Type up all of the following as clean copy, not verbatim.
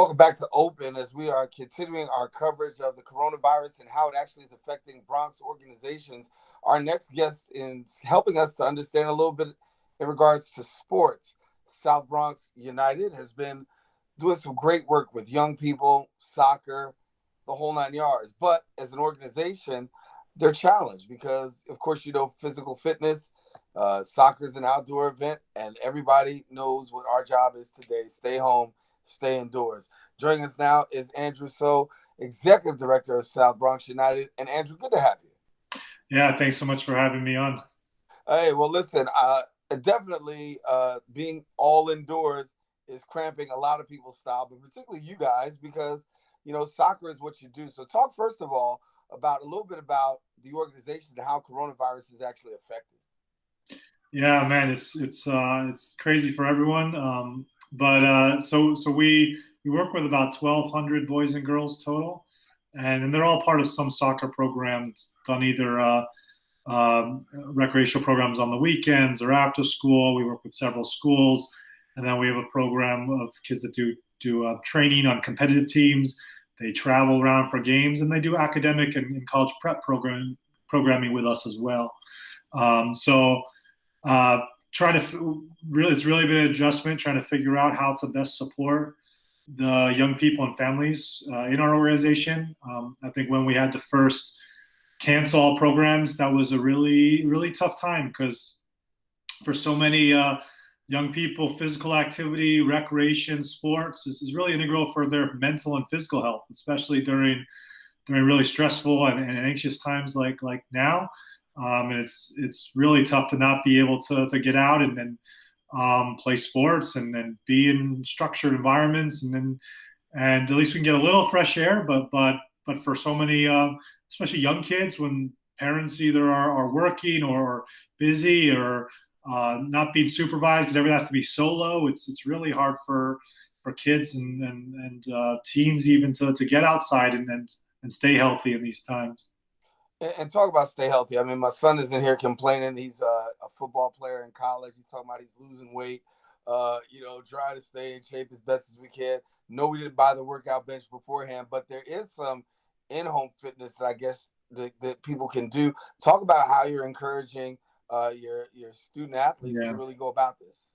Welcome back to Open as we are continuing our coverage of the coronavirus and how it actually is affecting Bronx organizations. Our next guest in helping us to understand a little bit in regards to sports. South Bronx United has been doing some great work with young people, soccer, the whole nine yards. But as an organization, they're challenged because, of course, physical fitness, soccer is an outdoor event, and everybody knows what our job is today: stay home, stay indoors. Joining us now is Andrew So, Executive Director of South Bronx United. And Andrew, good to have you. Yeah, thanks so much for having me on. Hey, well, listen, definitely being all indoors is cramping a lot of people's style, but particularly you guys, because soccer is what you do. So, talk first of all about a little bit about the organization and how coronavirus is actually affected. Yeah, man, it's crazy for everyone. But we work with about 1,200 boys and girls total, and they're all part of some soccer program that's done either recreational programs on the weekends or after school. We work with several schools, and then we have a program of kids that do training on competitive teams. They travel around for games, and they do academic and college prep programming with us as well. So uh, trying to really, it's really been an adjustment trying to figure out how to best support the young people and families in our organization. I think when we had to first cancel all programs, that was a really, really tough time because for so many young people, physical activity, recreation, sports is really integral for their mental and physical health, especially during really stressful and anxious times like now. And it's really tough to not be able to get out and play sports and be in structured environments and at least we can get a little fresh air. But for so many, especially young kids, when parents either are working or busy or not being supervised because everything has to be solo, it's really hard for kids and teens even to get outside and stay healthy in these times. And talk about stay healthy. I mean, my son is in here complaining. He's a football player in college. He's talking about he's losing weight. Try to stay in shape as best as we can. No, we didn't buy the workout bench beforehand, but there is some in-home fitness that I guess that people can do. Talk about how you're encouraging your student athletes to Yeah. really go about this.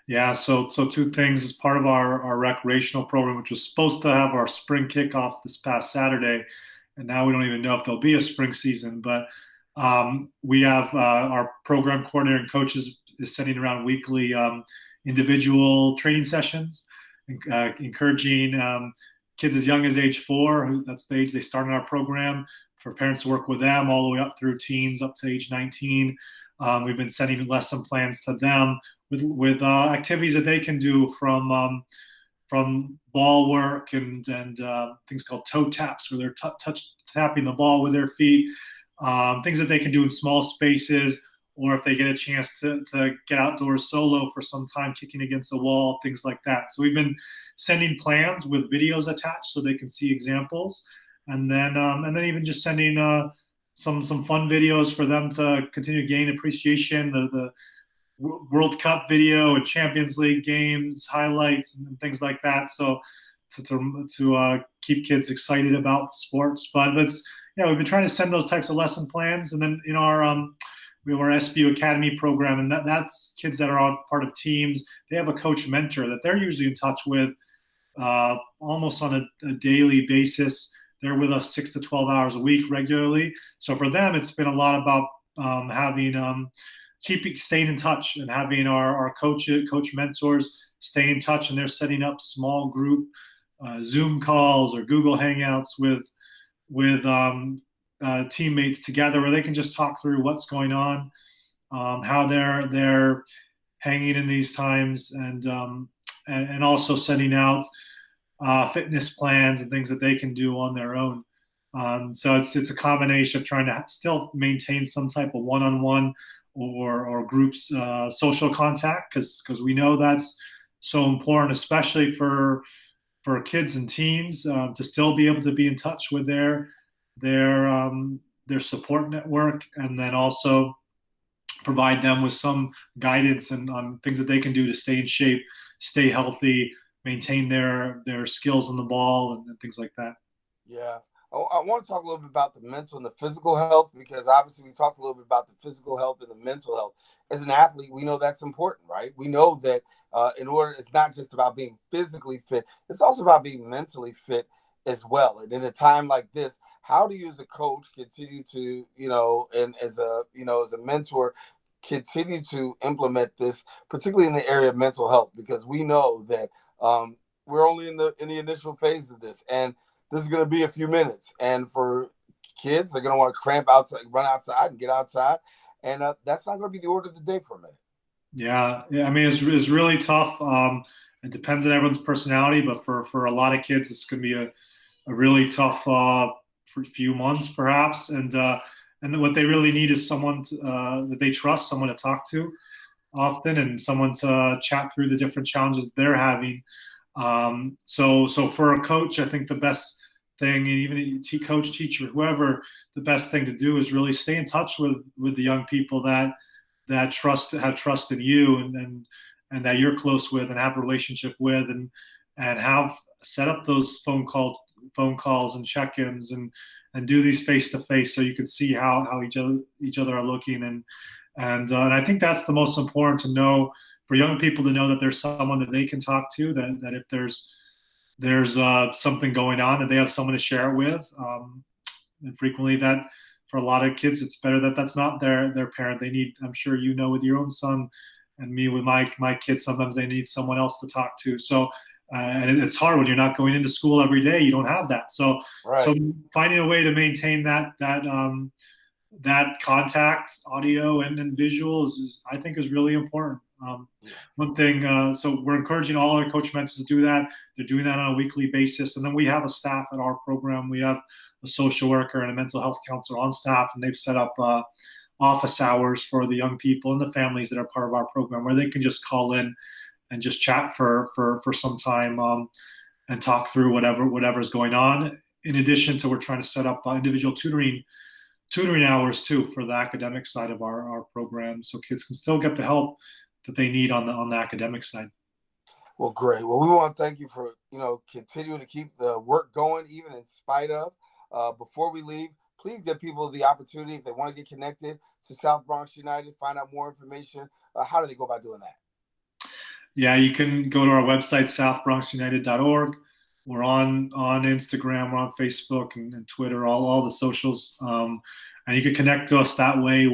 Yeah, so two things as part of our recreational program, which was supposed to have our spring kickoff this past Saturday, and now we don't even know if there'll be a spring season. But we have our program coordinator and coaches is sending around weekly individual training sessions, encouraging kids as young as age 4. That's the age they start in our program. For parents to work with them all the way up through teens up to age 19. We've been sending lesson plans to them with activities that they can do from ball work and things called toe taps, where they're touch tapping the ball with their feet, things that they can do in small spaces, or if they get a chance to get outdoors solo for some time, kicking against the wall, things like that. So we've been sending plans with videos attached so they can see examples, and then even just sending some fun videos for them to continue to gain appreciation. The World Cup video and Champions League games highlights and things like that. So to keep kids excited about sports, but let's yeah, we've been trying to send those types of lesson plans, and then in our we have our SBU Academy program, and that's kids that are on part of teams. They have a coach mentor that they're usually in touch with almost on a daily basis. They're with us 6 to 12 hours a week regularly. So for them, it's been a lot about having keeping staying in touch and having our coach mentors stay in touch, and they're setting up small group Zoom calls or Google Hangouts with teammates together where they can just talk through what's going on, how they're hanging in these times, and also setting out fitness plans and things that they can do on their own. So it's a combination of trying to still maintain some type of one-on-one or groups social contact because we know that's so important, especially for kids and teens to still be able to be in touch with their support network, and then also provide them with some guidance and on things that they can do to stay in shape, stay healthy, maintain their skills on the ball and things like that. Yeah. I want to talk a little bit about the mental and the physical health, because obviously we talked a little bit about the physical health and the mental health. As an athlete, we know that's important, right? We know that in order, it's not just about being physically fit, it's also about being mentally fit as well. And in a time like this, how do you as a coach continue to, and as a mentor, continue to implement this, particularly in the area of mental health, because we know that we're only in the initial phase of this, and this is going to be a few minutes. And for kids, they're going to want to cramp outside, run outside, and get outside, and that's not going to be the order of the day for a minute. Yeah. I mean, it's really tough. It depends on everyone's personality, but for a lot of kids, it's going to be a really tough for few months, perhaps. And what they really need is someone that they trust, someone to talk to often, and someone to chat through the different challenges they're having. So for a coach, I think the best thing, even a coach, teacher, whoever, the best thing to do is really stay in touch with the young people that have trust in you, and that you're close with and have a relationship with, and have set up those phone calls and check-ins, and do these face to face, so you can see how each other are looking, and I think that's the most important to know, for young people to know that there's someone that they can talk to, that if there's something going on, that they have someone to share it with. And frequently, that for a lot of kids, it's better that that's not their parent. They need, I'm sure with your own son, and me with my kids, sometimes they need someone else to talk to. So and it's hard when you're not going into school every day. You don't have that. So Right. finding a way to maintain that contact, audio and visuals, I think is really important. One thing, so we're encouraging all our coach mentors to do that. They're doing that on a weekly basis, and then we have a staff at our program. We have a social worker and a mental health counselor on staff, and they've set up office hours for the young people and the families that are part of our program, where they can just call in and just chat for some time, and talk through whatever's going on. In addition to, we're trying to set up individual tutoring hours too for the academic side of our program, so kids can still get the help that they need on the academic side. Well, great. Well, we want to thank you for continuing to keep the work going, even in spite of. Before we leave, please give people the opportunity, if they want to get connected to South Bronx United, find out more information. How do they go about doing that? Yeah, you can go to our website, southbronxunited.org. We're on Instagram, we're on Facebook and Twitter, all the socials. And you can connect to us that way.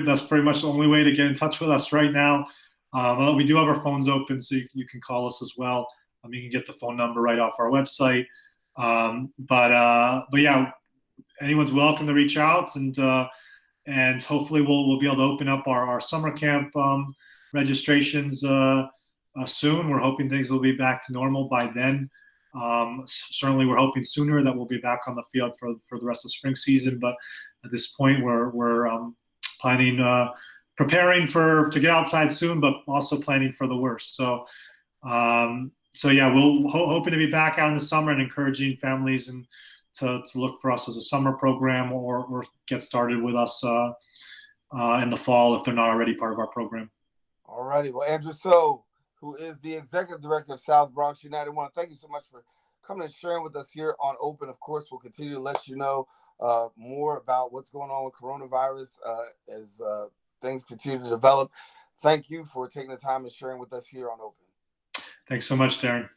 That's pretty much the only way to get in touch with us right now. Well, we do have our phones open, so you can call us as well. You can get the phone number right off our website. But yeah, anyone's welcome to reach out, and hopefully we'll be able to open up our summer camp registrations soon. We're hoping things will be back to normal by then. Certainly, we're hoping sooner that we'll be back on the field for the rest of the spring season. But at this point, we're planning, preparing to get outside soon, but also planning for the worst. So yeah, we'll hoping to be back out in the summer, and encouraging families and to look for us as a summer program, or get started with us in the fall if they're not already part of our program. All righty. Well, Andrew So, who is the executive director of South Bronx United, I want to thank you so much for coming and sharing with us here on Open. Of course, we'll continue to let you know more about what's going on with coronavirus as things continue to develop. Thank you for taking the time and sharing with us here on Open. Thanks so much, Daren.